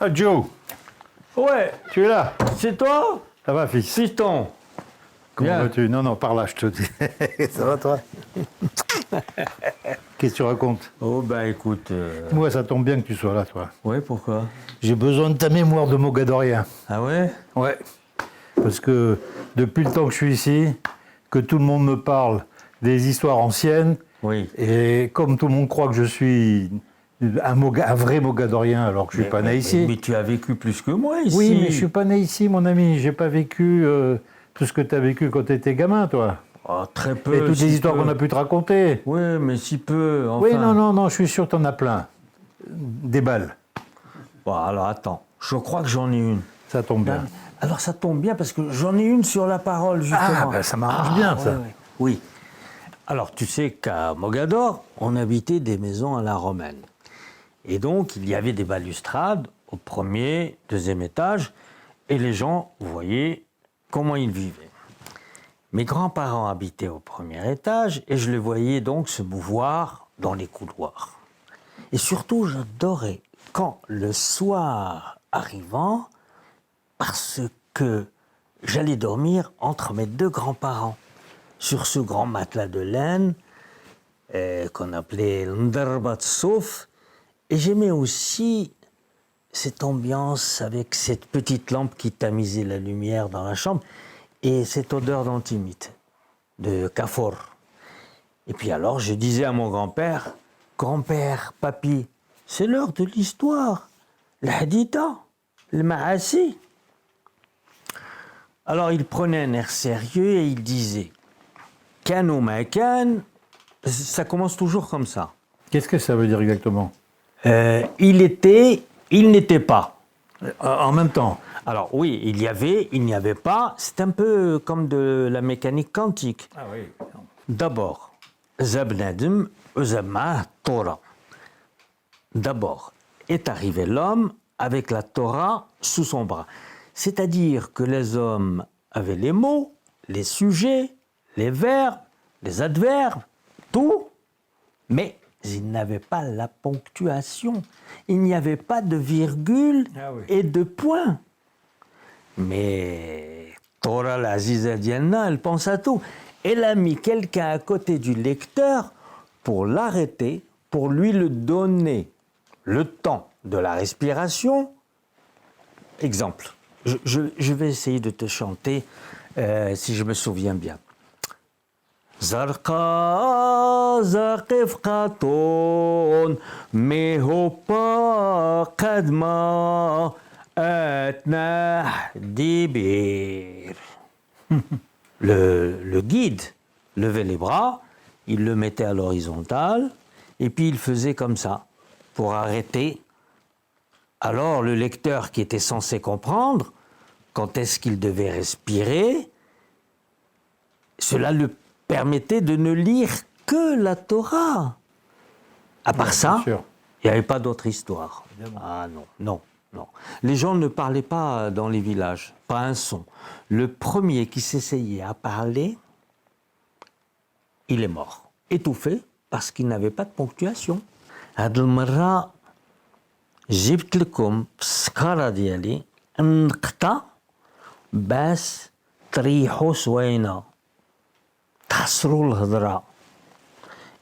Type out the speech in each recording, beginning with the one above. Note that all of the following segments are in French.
Ah, Joe, Ouais, tu es là? c'est toi? Ça va, fils? Fiston. Comment Bien. vas-tu? Non, non, par là, je te dis. Ça va, toi? Qu'est-ce que tu racontes? Oh bah écoute, Moi, ça tombe bien que tu sois là, toi. ouais, pourquoi? J'ai besoin de ta mémoire de mogadorien. Ah ouais? Ouais. Parce que depuis le temps que je suis ici, que tout le monde me parle des histoires anciennes, Oui. et comme tout le monde croit que je suis un vrai mogadorien alors que je suis pas né ici. Mais tu as vécu plus que moi ici. Oui, mais je suis pas né ici, mon ami. J'ai pas vécu tout ce que tu as vécu quand tu étais gamin, toi. Oh, très peu. Et toutes si les histoires peu. qu'on a pu te raconter. Oui, mais si peu. Enfin. Oui, non, non, non, je suis sûr que tu en as plein. Des balles. Bon, alors attends, je crois que j'en ai une. Ça tombe bien. Alors ça tombe bien parce que j'en ai une sur la parole, justement. Ah, ben, ça m'arrange bien, ça. ouais, ouais. Oui. Alors tu sais qu'à Mogador, on habitait des maisons à la romaine. Et donc, il y avait des balustrades au premier, deuxième étage, et les gens voyaient comment ils vivaient. Mes grands-parents habitaient au premier étage, et je les voyais donc se mouvoir dans les couloirs. Et surtout, j'adorais quand le soir arrivant, parce que j'allais dormir entre mes deux grands-parents, sur ce grand matelas de laine qu'on appelait l'Ndarbat Souf. Et j'aimais aussi cette ambiance avec cette petite lampe qui tamisait la lumière dans la chambre et cette odeur d'antimite, de kafor. Et puis alors, je disais à mon grand-père, « Grand-père, papy, c'est l'heure de l'histoire, le haditha, le ma'assi. » Alors il prenait un air sérieux et il disait, « Kano makan », ça commence toujours comme ça. Qu'est-ce que ça veut dire exactement? Il était, il n'était pas. En même temps. Alors oui, il y avait, il n'y avait pas. C'est un peu comme de la mécanique quantique. Ah oui. D'abord, Zabnadum, Uzamah, Torah. D'abord, est arrivé l'homme avec la Torah sous son bras. C'est-à-dire que les hommes avaient les mots, les sujets, les verbes, les adverbes, tout, mais ils n'avaient pas la ponctuation. Il n'y avait pas de virgule et de point. Mais Torah l'Aziza Diana, elle pense à tout. Elle a mis quelqu'un à côté du lecteur pour l'arrêter, pour lui le donner le temps de la respiration. Exemple, je vais essayer de te chanter, si je me souviens bien. زرقاء زاقف قطون مهوبا قدما أتناح ديبير. Le guide levait les bras, il le mettait à l'horizontale, et puis il faisait comme ça, pour arrêter. Alors le lecteur qui était censé comprendre quand est-ce qu'il devait respirer, cela le permettait de ne lire que la Torah. À part ça, il n'y avait pas d'autre histoire. Évidemment. Ah non, non, non. Les gens ne parlaient pas dans les villages, pas un son. Le premier qui s'essayait à parler, il est mort, étouffé, parce qu'il n'avait pas de ponctuation. هاد المرة جبت لكم في السكارة ديالي نقطة باش تريحوا سوينة.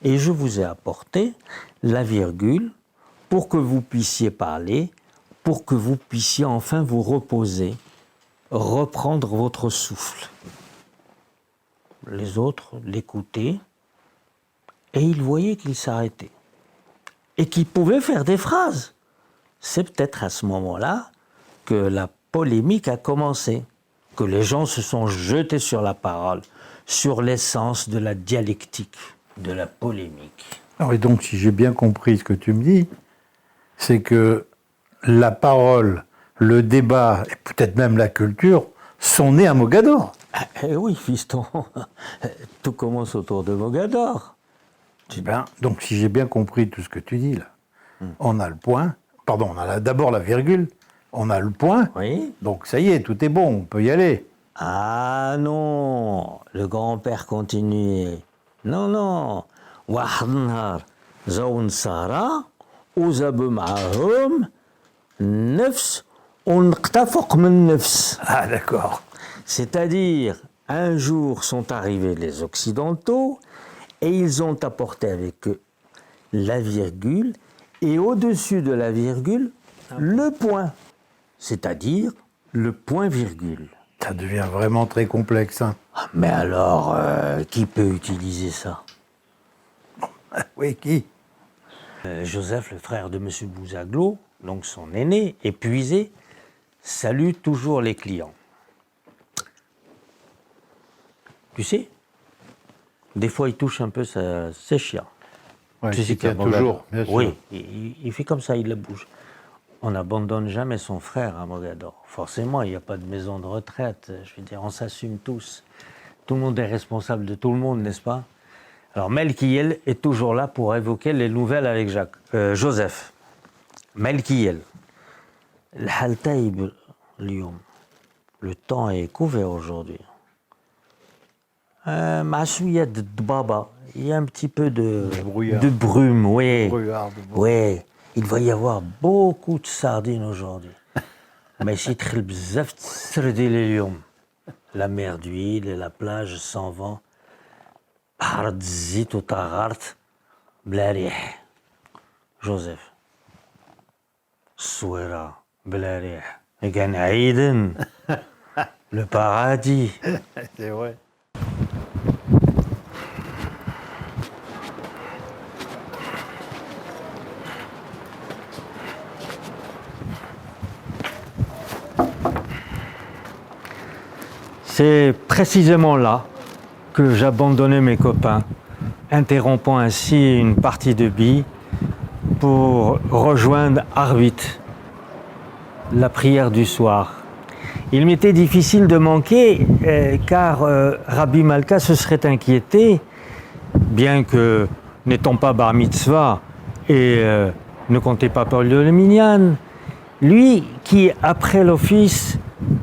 Et je vous ai apporté la virgule pour que vous puissiez parler, pour que vous puissiez enfin vous reposer, reprendre votre souffle. Les autres l'écoutaient et ils voyaient qu'il s'arrêtait et qu'il pouvait faire des phrases. C'est peut-être à ce moment-là que la polémique a commencé, que les gens se sont jetés sur la parole, sur l'essence de la dialectique, de la polémique. Alors, et donc, si j'ai bien compris ce que tu me dis, c'est que la parole, le débat, et peut-être même la culture, sont nés à Mogador. Eh oui, fiston, tout commence autour de Mogador. Ben, donc, si j'ai bien compris tout ce que tu dis, là, on a le point, pardon, on a d'abord la virgule, on a le point, oui. Donc ça y est, tout est bon, on peut y aller. Ah non, le grand-père continuait. Non, non. واحد النهار جاو النصارى وجابوا معاهم nefs ونقطة فوق من nefs. Ah, d'accord. C'est-à-dire, un jour sont arrivés les Occidentaux et ils ont apporté avec eux la virgule et au-dessus de la virgule, le point. C'est-à-dire le point-virgule. Ça devient vraiment très complexe. Hein. Ah, mais alors, qui peut utiliser ça? Oui, qui? Joseph, le frère de M. Bouzaglo, donc son aîné, épuisé, salue toujours les clients. Tu sais, des fois il touche un peu ses chiens. Ouais, Tu sais il tient qu'à Mogador- toujours, bien sûr. Oui, il fait comme ça, il la bouge. On n'abandonne jamais son frère à Mogador. Forcément, il n'y a pas de maison de retraite. Je veux dire, on s'assume tous. Tout le monde est responsable de tout le monde, n'est-ce pas? Alors, Melkiel est toujours là pour évoquer les nouvelles avec Joseph. Melkiel. الحال طيب اليوم. Le temps est couvert aujourd'hui. مع شوية الضبابة. Il y a un petit peu de brume, oui. Oui, il va y avoir beaucoup de sardines aujourd'hui. Mais si تخل بزاف تسرديل اليوم. La mer d'huile et la plage sans vent. بحر الزيت وطغرت بلا ريح. جوزيف. الصويرة بلا ريح. كان عيدن. Le paradis. C'est vrai. C'est précisément là que j'abandonnais mes copains, interrompant ainsi une partie de billes pour rejoindre Arvit, la prière du soir. Il m'était difficile de manquer car Rabbi Malka se serait inquiété, bien que n'étant pas bar mitzvah et ne comptait pas Paul de Minyan, lui qui, après l'office,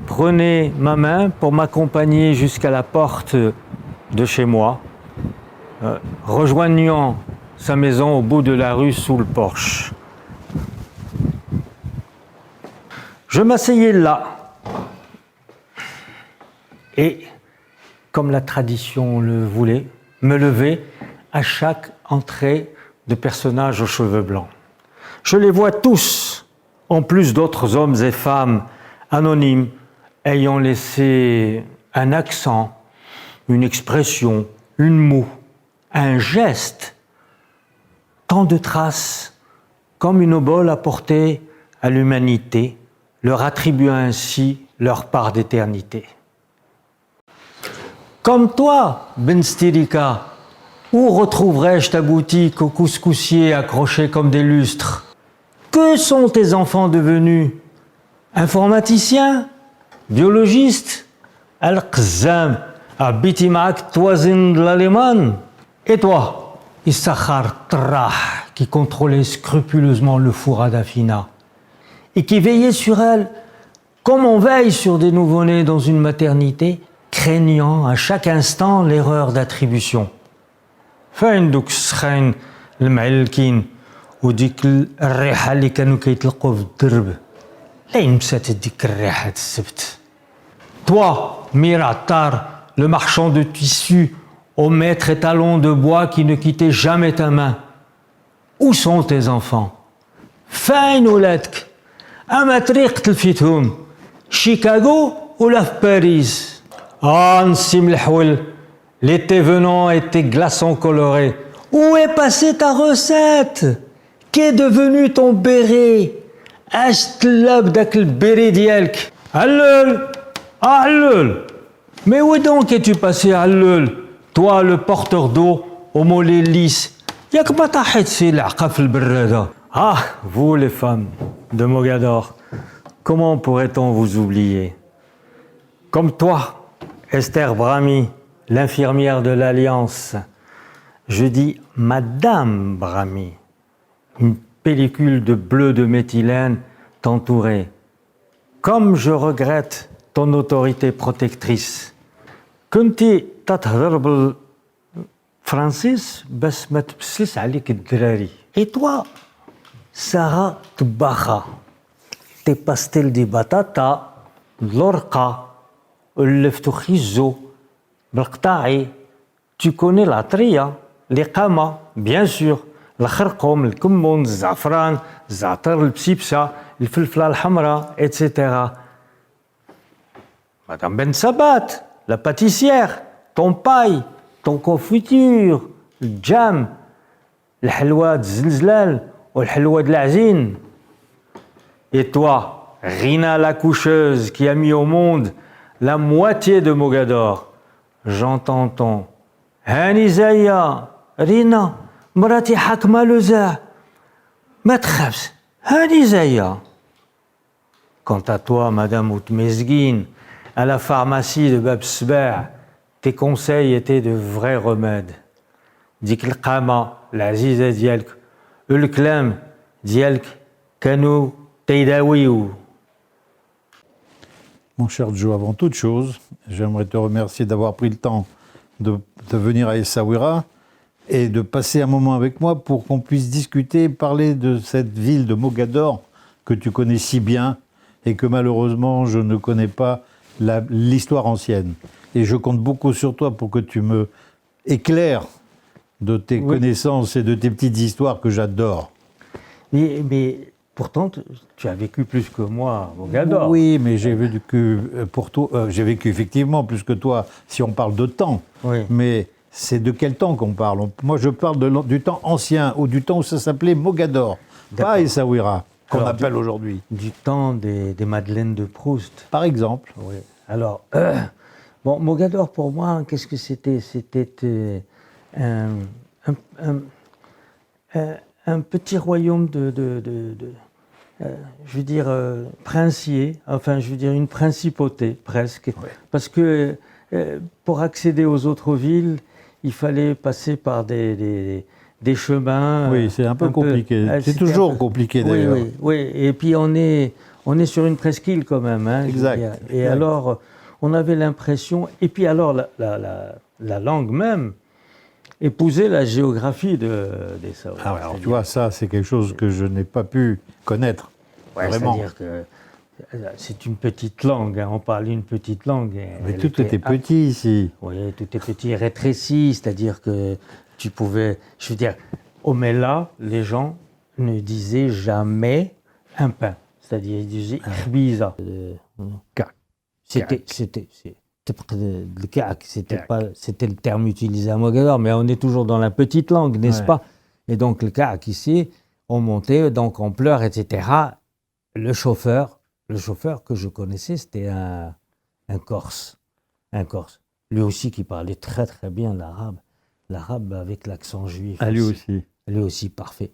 prenait ma main pour m'accompagner jusqu'à la porte de chez moi, rejoignant sa maison au bout de la rue sous le porche. Je m'asseyais là et, comme la tradition le voulait, me levais à chaque entrée de personnages aux cheveux blancs. Je les vois tous, en plus d'autres hommes et femmes anonymes, ayant laissé un accent, une expression, une moue, un geste, tant de traces, comme une obole apportée à l'humanité, leur attribuant ainsi leur part d'éternité. Comme toi, Ben Stirika, où retrouverais-je ta boutique au couscoussier accrochée comme des lustres? Que sont tes enfants devenus? Informaticiens? Biologistes? Al-Qzam, habiti ma'ak toisin de l'Allemagne? Et toi, Issachar Trah, qui contrôlait scrupuleusement le four à Dafina et qui veillait sur elle comme on veille sur des nouveau-nés dans une maternité, craignant à chaque instant l'erreur d'attribution. فين دوك السخين المعلكين وديك الريحة اللي كانوا كيطلقوا في الدرب لا يمسات ديك الريحة السبت. Toi, Miratar, le marchand de tissus au maître étalon de bois qui ne quittait jamais ta main. Où sont tes enfants? فين ولادك؟ أما طريق تلفيتهم شيكاغو ولا في باريس؟ نسيم الحول. L'été venant était glaçant coloré. Où est passée ta recette? Qu'est devenu ton béret? اش تلاب داك البيري ديالك؟ علول علول. Mais où donc es-tu passé علول? Toi le porteur d'eau au mollet lisse. ياك ما طاحت في العقا في البرادة. Ah, vous les femmes de Mogador, comment pourrait-on vous oublier? Comme toi, Esther Brahmi, l'infirmière de l'Alliance. Je dis Madame Brahmi. Une pellicule de bleu de méthylène t'entourait. Comme je regrette ton autorité protectrice. كنتي تتهضر بالفرنسيس بس ما تبسلش عليك الدراري. Et toi, Sarah Tbacha, des pastels de batata, de l'orqa, le ftoukhizou, بالقطاعي. Tu connais la tria, les qama, bien sûr. الخرقوم, الكمون, الزعفران, الزعتر, البسيبسة, الفلفلة الحمراء, etc. Madame Ben Sabat, la pâtissière, ton paille, ton confiture, le jam, le halwa de zilzlal ou le halwa de l'azine. Et toi, Rina la coucheuse qui a mis au monde la moitié de Mogador, j'entends ton Hani Zaya, Rina, مراتي حاكمة لزاع ما تخافش هاني زايا. Quant à toi, Madame Outmezguine, à la pharmacie de Bab Sba, tes conseils étaient de vrais remèdes. Dik القامة العزيزة ديالك الكلام ديالك كانوا تيداويو. Mon cher Joe, avant toute chose, j'aimerais te remercier d'avoir pris le temps de venir à Essaouira et de passer un moment avec moi pour qu'on puisse discuter, parler de cette ville de Mogador que tu connais si bien et que malheureusement je ne connais pas l'histoire ancienne. Et je compte beaucoup sur toi pour que tu me éclaires de tes connaissances et de tes petites histoires que j'adore. Mais pourtant, tu as vécu plus que moi à Mogador. Oui, mais j'ai vécu pour toi, j'ai vécu effectivement plus que toi si on parle de temps. Oui. Mais c'est de quel temps qu'on parle? Moi, je parle du temps ancien, ou du temps où ça s'appelait Mogador, pas Essaouira, qu'on appelle aujourd'hui. Du temps des Madeleines de Proust. Par exemple. Oui. Alors, bon, Mogador, pour moi, qu'est-ce que c'était? C'était un petit royaume je veux dire, princier, enfin, je veux dire, une principauté, presque. Ouais. Parce que pour accéder aux autres villes, il fallait passer par des chemins. Oui, c'est un peu compliqué. C'est toujours compliqué, oui, d'ailleurs. oui. Et puis, on est sur une presqu'île, quand même. Hein, exact. Et alors, on avait l'impression... Et puis, alors, la langue même épousait la géographie des Saouris. Ah ouais, alors, tu vois, ça, c'est quelque chose que je n'ai pas pu connaître. Ouais, vraiment. C'est-à-dire que c'est une petite langue, hein, on parle une petite langue. Mais tout était petit ici. Oui, tout est petit et rétréci, c'est-à-dire que tu pouvais... Je veux dire, au Mela, les gens ne disaient jamais un pain. C'est-à-dire, ils disaient khbiza. C'était le terme utilisé à Mogador, mais on est toujours dans la petite langue, n'est-ce pas? Et donc, le ka'ak ici, on montait, donc on pleure, etc. Le chauffeur que je connaissais, c'était un Corse. Un Corse. Lui aussi qui parlait très très bien l'arabe. L'arabe avec l'accent juif. Ah, lui aussi. Lui aussi, parfait.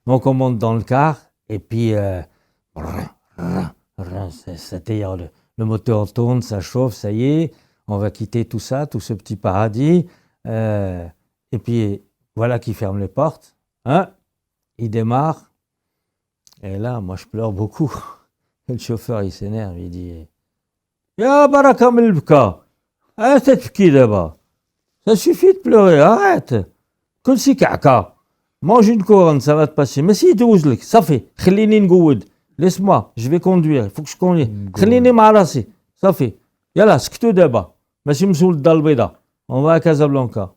Donc on monte dans le car, et puis c'est-à-dire le moteur tourne, ça chauffe, ça y est, on va quitter tout ça, tout ce petit paradis. Et puis voilà qu'il ferme les portes. Hein, il démarre. Et là, moi je pleure beaucoup. Et le chauffeur, il s'énerve, il dit « Ya baraka min l'bka, arrête de tbki d'abord. Ça suffit de pleurer, arrête. Kul si ka'ka. Mange une couronne, ça va te passer. Mais si douzlek, ça fait. Khlini ngouid. Laisse-moi, je vais conduire, il faut que je conduise. Khlini ma rasi, ça fait. Yalla, sktou d'abord. Massi msoul Dalbeda. On va à Casablanca. »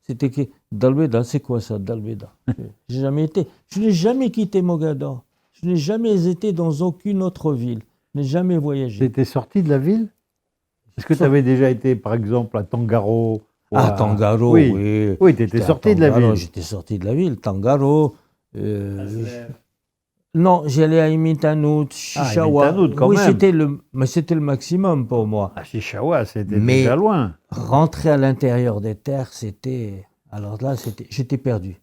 C'était qui? Dalbeda, c'est quoi ça, Dalbeda? J'ai jamais été. Je n'ai jamais quitté Mogador. Je n'ai jamais été dans aucune autre ville. Je n'ai jamais voyagé. Tu étais sorti de la ville? Est-ce que tu avais déjà été, par exemple, à Tangaro? Tangaro, oui. Oui, tu étais sorti de la ville. J'étais sorti de la ville. Tangaro. Non, j'allais à Imitanout, Chichawa. Imitanout, quand oui, même. C'était le maximum pour moi. À Chichawa, c'était déjà loin. Rentrer à l'intérieur des terres, c'était... Alors là, j'étais perdu.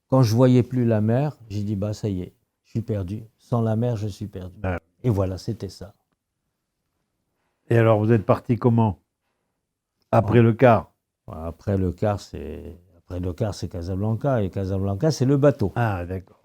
Quand je voyais plus la mer, j'ai dit, bah ça y est, je suis perdu. Sans la mer, je suis perdu. Ah. Et voilà, c'était ça. Et alors, vous êtes parti comment? Après le car? Après le car, c'est Casablanca. Et Casablanca, c'est le bateau. Ah, d'accord.